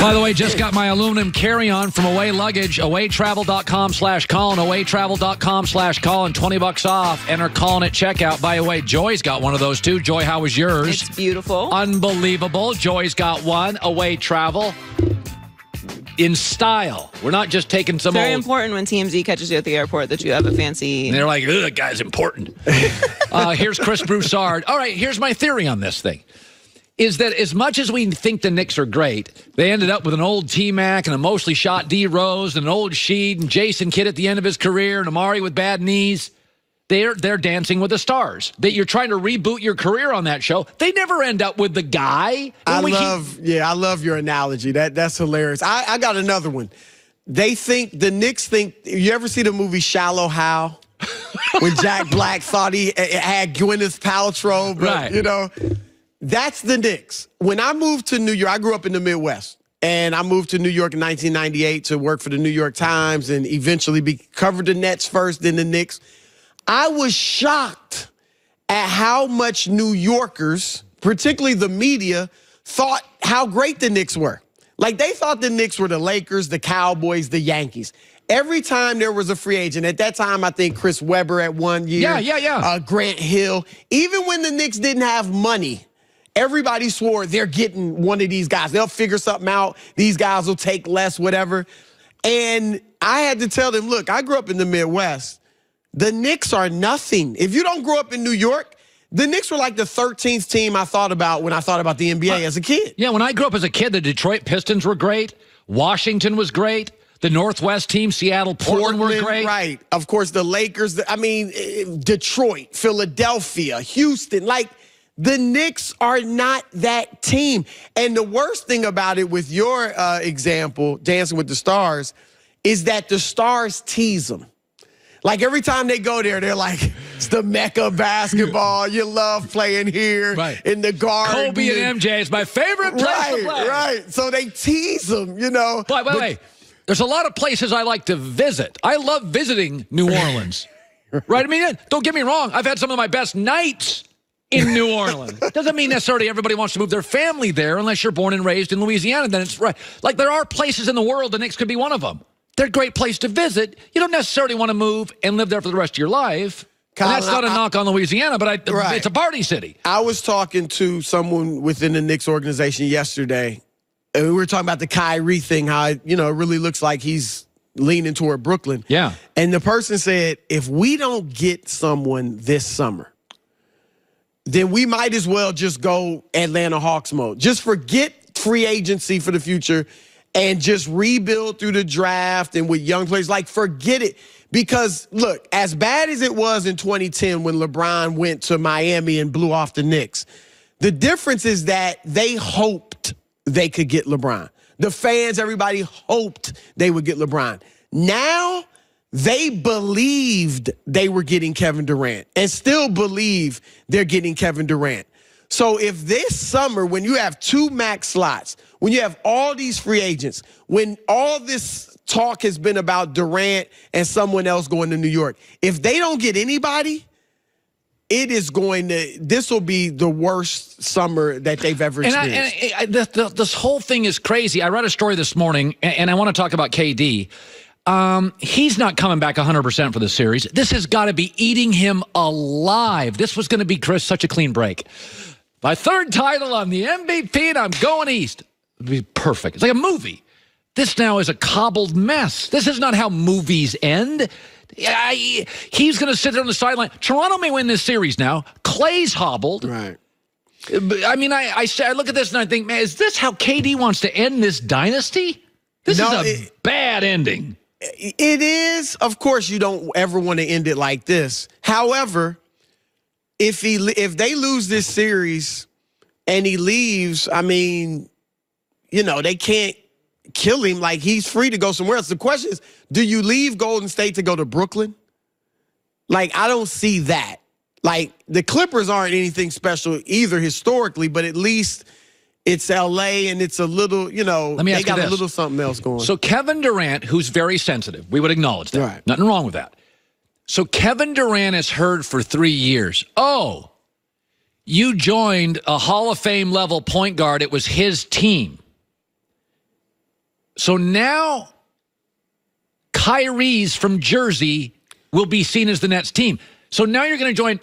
By the way, just got my aluminum carry-on from Away Luggage, awaytravel.com/Colin, awaytravel.com/Colin, $20 off. Enter Colin at checkout. By the way, Joy's got one of those too. Joy, how was yours? It's beautiful. Unbelievable. Joy's got one. Away Travel. In style. We're not just taking some Very old... important when TMZ catches you at the airport that you have a fancy... And they're like, ugh, that guy's important. Here's Chris Broussard. All right, here's my theory on this thing. Is that as much as we think the Knicks are great, they ended up with an old T-Mac and a mostly shot D. Rose and an old Sheed and Jason Kidd at the end of his career and Amari with bad knees. They're dancing with the stars. That you're trying to reboot your career on that show. They never end up with the guy. I love your analogy. That's hilarious. I got another one. The Knicks think, you ever see the movie Shallow Hal? When Jack Black thought he had Gwyneth Paltrow, but, right. you know, that's the Knicks. When I moved to New York, I grew up in the Midwest. And I moved to New York in 1998 to work for the New York Times and eventually covered the Nets first, then the Knicks. I was shocked at how much New Yorkers, particularly the media, thought how great the Knicks were. Like, they thought the Knicks were the Lakers, the Cowboys, the Yankees. Every time there was a free agent, at that time, I think Chris Webber at 1 year. Yeah. Grant Hill. Even when the Knicks didn't have money, everybody swore they're getting one of these guys. They'll figure something out. These guys will take less, whatever. And I had to tell them, look, I grew up in the Midwest. The Knicks are nothing. If you don't grow up in New York, the Knicks were like the 13th team I thought about when I thought about the NBA as a kid. Yeah, when I grew up as a kid, the Detroit Pistons were great. Washington was great. The Northwest team, Seattle, Portland were great. Right. Of course, the Lakers, Detroit, Philadelphia, Houston. Like, the Knicks are not that team. And the worst thing about it with your example, Dancing with the Stars, is that the Stars tease them. Like, every time they go there, they're like, it's the Mecca of basketball. You love playing here in the Garden. Kobe and MJ is my favorite place to play. Right. So they tease them, you know. Wait. There's a lot of places I like to visit. I love visiting New Orleans. Right? I mean, don't get me wrong. I've had some of my best nights in New Orleans. Doesn't mean necessarily everybody wants to move their family there unless you're born and raised in Louisiana. Then it's right. Like, there are places in the world, the Knicks could be one of them. They're a great place to visit. You don't necessarily want to move and live there for the rest of your life. Colin, and that's not a knock on Louisiana, but it's a party city. I was talking to someone within the Knicks organization yesterday, and we were talking about the Kyrie thing, how it really looks like he's leaning toward Brooklyn. Yeah. And the person said, if we don't get someone this summer, then we might as well just go Atlanta Hawks mode. Just forget free agency for the future and just rebuild through the draft and with young players. Like, forget it. Because, look, as bad as it was in 2010 when LeBron went to Miami and blew off the Knicks, the difference is that they hoped they could get LeBron. The fans, everybody hoped they would get LeBron. Now, they believed they were getting Kevin Durant and still believe they're getting Kevin Durant. So if this summer, when you have 2 max slots, when you have all these free agents, when all this talk has been about Durant and someone else going to New York, if they don't get anybody, this will be the worst summer that they've ever experienced. This whole thing is crazy. I read a story this morning, and I want to talk about KD. He's not coming back 100% for the series. This has got to be eating him alive. This was going to be, Chris, such a clean break. My 3rd title, I'm the MVP, and I'm going east. It'd be perfect. It's like a movie. This now is a cobbled mess. This is not how movies end. He's going to sit there on the sideline. Toronto may win this series now. Clay's hobbled. Right. I mean, I look at this and I think, man, is this how KD wants to end this dynasty? This is a bad ending. It is. Of course, you don't ever want to end it like this. However, if they lose this series and he leaves, I mean, they can't kill him. Like, he's free to go somewhere else. The question is, do you leave Golden State to go to Brooklyn? Like, I don't see that. Like, the Clippers aren't anything special either historically, but at least it's L.A. and it's a little, they got a little something else going. So Kevin Durant, who's very sensitive, we would acknowledge that. Right. Nothing wrong with that. So Kevin Durant has heard for 3 years, oh, you joined a Hall of Fame level point guard. It was his team. So now Kyrie's from Jersey will be seen as the Nets team. So now you're going to join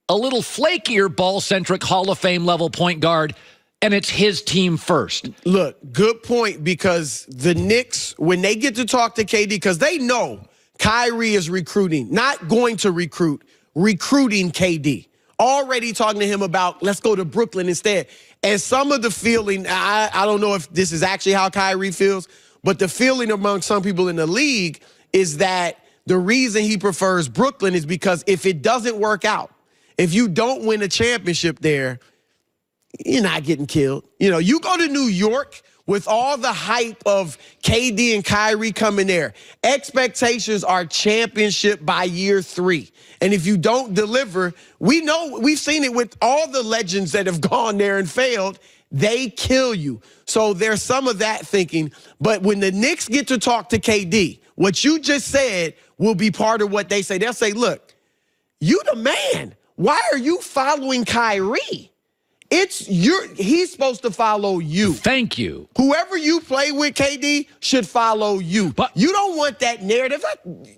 a little flakier ball-centric Hall of Fame level point guard, and it's his team first. Look, good point, because the Knicks, when they get to talk to KD, because they know Kyrie is recruiting, not going to recruiting KD. Already talking to him about, let's go to Brooklyn instead. And some of the feeling, I don't know if this is actually how Kyrie feels, but the feeling among some people in the league is that the reason he prefers Brooklyn is because if it doesn't work out, if you don't win a championship there, you're not getting killed. You know, you go to New York with all the hype of KD and Kyrie coming there. Expectations are championship by year 3. And if you don't deliver, we know, we've seen it with all the legends that have gone there and failed. They kill you. So there's some of that thinking. But when the Knicks get to talk to KD, what you just said will be part of what they say. They'll say, look, you the man. Why are you following Kyrie? He's supposed to follow you. Thank you. Whoever you play with, KD, should follow you. But you don't want that narrative.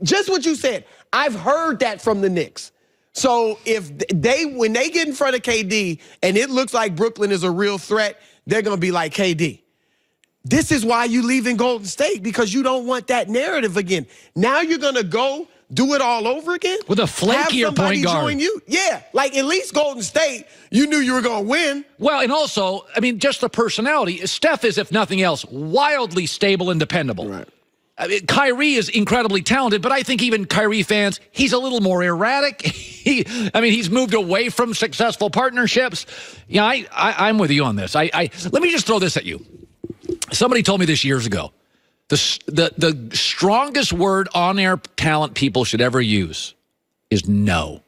Just what you said. I've heard that from the Knicks. So when they get in front of KD and it looks like Brooklyn is a real threat, they're going to be like, KD, this is why you leave in Golden State, because you don't want that narrative again. Now you're going to go do it all over again? With a flakier point guard. Join you? Yeah, like at least Golden State, you knew you were going to win. Well, and also, I mean, just the personality. Steph is, if nothing else, wildly stable and dependable. Right. I mean, Kyrie is incredibly talented, but I think even Kyrie fans, he's a little more erratic. He's moved away from successful partnerships. Yeah, I'm with you on this. Let me just throw this at you. Somebody told me this years ago. The strongest word on-air talent people should ever use is no.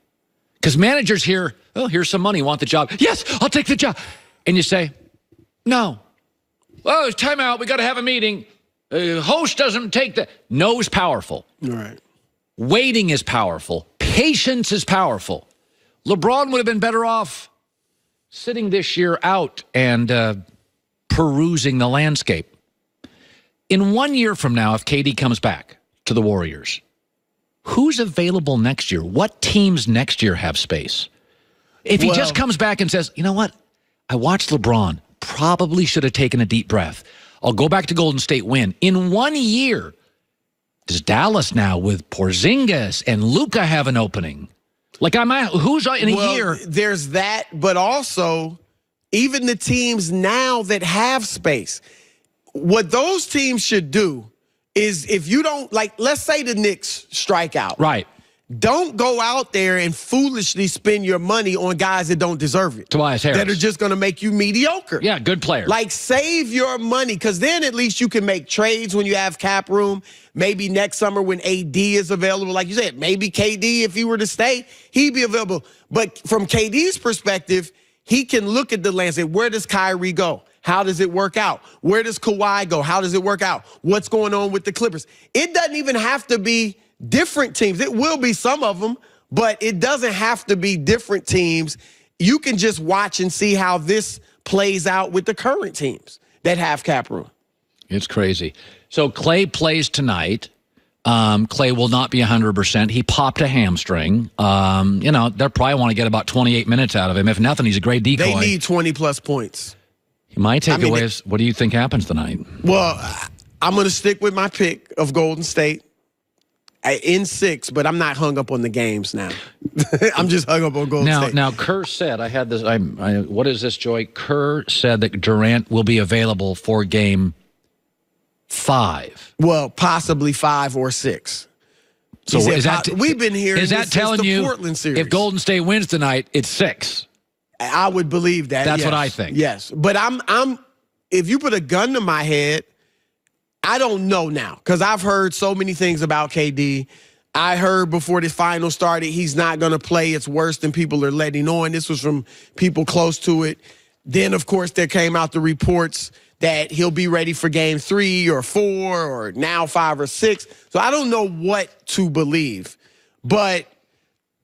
Because managers hear, oh, here's some money, want the job. Yes, I'll take the job. And you say, no. Oh, it's time out. We got to have a meeting. Host doesn't take the... No is powerful. All right. Waiting is powerful. Patience is powerful. LeBron would have been better off sitting this year out and perusing the landscape. In 1 year from now, if KD comes back to the Warriors, who's available next year? What teams next year have space? If he just comes back and says, you know what? I watched LeBron. Probably should have taken a deep breath. I'll go back to Golden State, win. In 1 year, does Dallas now with Porzingis and Luka have an opening? Like, who's in a year? There's that, but also even the teams now that have space. What those teams should do is, if you don't, like, let's say the Knicks strike out. Right. Don't go out there and foolishly spend your money on guys that don't deserve it. Tobias Harris. That are just going to make you mediocre. Yeah, good player. Like, save your money, because then at least you can make trades when you have cap room. Maybe next summer when AD is available, like you said, maybe KD, if he were to stay, he'd be available. But from KD's perspective, he can look at the landscape. Where does Kyrie go? How does it work out? Where does Kawhi go? How does it work out? What's going on with the Clippers? It doesn't even have to be different teams. It will be some of them, but it doesn't have to be different teams. You can just watch and see how this plays out with the current teams that have cap room. It's crazy. So Clay plays tonight. Clay will not be 100%. He popped a hamstring. They'll probably want to get about 28 minutes out of him. If nothing, he's a great decoy. They need 20-plus points. My takeaway is, what do you think happens tonight? Well, I'm going to stick with my pick of Golden State in 6, but I'm not hung up on the games now. I'm just hung up on Golden State. Now, Kerr said, I had this, what is this, Joy? Kerr said that Durant will be available for game 5. Well, possibly 5 or 6. So is that we've been hearing is that this telling since the you Portland series. If Golden State wins tonight, it's 6? I would believe that. That's yes. what I think. Yes, but I'm. If you put a gun to my head, I don't know now, because I've heard so many things about KD. I heard before the final started, he's not going to play. It's worse than people are letting on. This was from people close to it. Then, of course, there came out the reports that he'll be ready for game 3 or 4 or now 5 or 6. So I don't know what to believe, but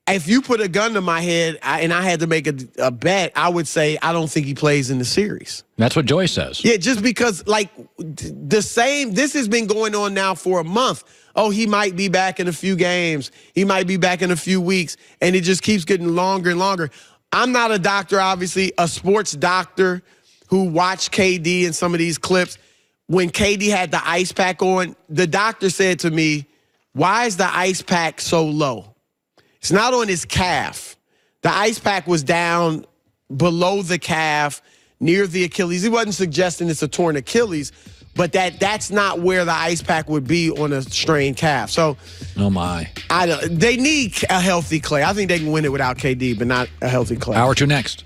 if you put a gun to my head and I had to make a bet, I would say I don't think he plays in the series. That's what Joy says. Yeah, just because, like, this has been going on now for a month. Oh, he might be back in a few games. He might be back in a few weeks. And it just keeps getting longer and longer. I'm not a doctor, obviously, a sports doctor who watched KD in some of these clips. When KD had the ice pack on, the doctor said to me, why is the ice pack so low? It's not on his calf. The ice pack was down below the calf, near the Achilles. He wasn't suggesting it's a torn Achilles, but that's not where the ice pack would be on a strained calf. So, oh my, they need a healthy Clay. I think they can win it without KD, but not a healthy Clay. Hour 2 next.